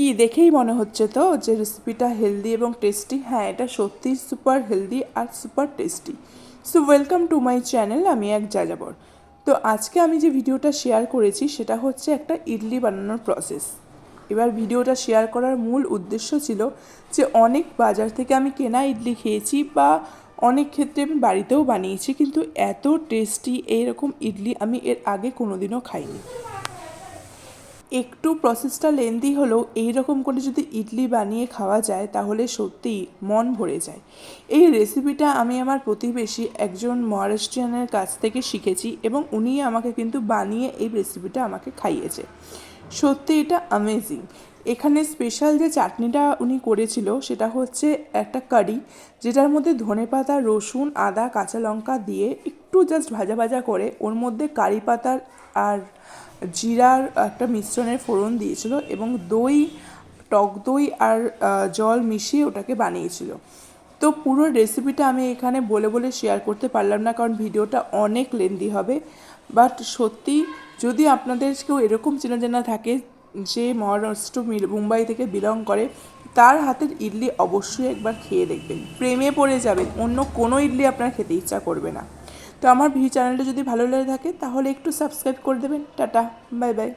কি দেখেই মনে হচ্ছে তো যে রেসিপিটা হেলদি এবং টেস্টি। হ্যাঁ, এটা সত্যিই সুপার হেলদি আর super tasty. So welcome to my channel, আমি এক যাযাবর। তো আজকে আমি যে ভিডিওটা শেয়ার করেছি সেটা হচ্ছে একটা ইডলি বানানোর প্রসেস। এবার ভিডিওটা শেয়ার করার মূল উদ্দেশ্য ছিল যে অনেক বাজার থেকে আমি কেনা ইডলি খেয়েছি বা অনেক ক্ষেত্রে আমি বাড়িতেও বানিয়েছি, কিন্তু এত টেস্টি এইরকম ইডলি আমি এর আগে কোনোদিনও খাইনি। একটু প্রসেসটা লেন্দি হলেও এইরকম করে যদি ইডলি বানিয়ে খাওয়া যায় তাহলে সত্যিই মন ভরে যায়। এই রেসিপিটা আমি আমার প্রতিবেশী একজন মহারাষ্ট্রিয়ানের কাছ থেকে শিখেছি এবং উনি আমাকে কিন্তু বানিয়ে এই রেসিপিটা আমাকে খাইয়েছে। সত্যি এটা অ্যামেজিং। এখানে স্পেশাল যে চাটনিটা উনি করেছিল সেটা হচ্ছে একটা কারি, যেটার মধ্যে ধনেপাতা, রসুন, আদা, কাঁচা লঙ্কা দিয়ে একটু জাস্ট ভাজা ভাজা করে ওর মধ্যে কারি পাতার আর জিরার একটা মিশ্রণের ফোড়ন দিয়েছিল এবং দই, টক দই আর জল মিশিয়ে ওটাকে বানিয়েছিল। তো পুরো রেসিপিটা আমি এখানে বলে বলে শেয়ার করতে পারলাম না, কারণ ভিডিওটা অনেক লেন্দি হবে। বাট সত্যি যদি আপনাদের কেউ এরকম চেনা জানা থাকে যে মহারাষ্ট্র মুম্বাই থেকে বিলং করে, তার হাতের ইডলি অবশ্যই একবার খেয়ে দেখবেন, প্রেমে পড়ে যাবেন, অন্য কোনো ইডলি আপনার খেতে ইচ্ছা করবে না। তো আমার চ্যানেলটা যদি ভালো লেগে থাকে তাহলে একটু সাবস্ক্রাইব করে দেবেন। Tata, bye bye.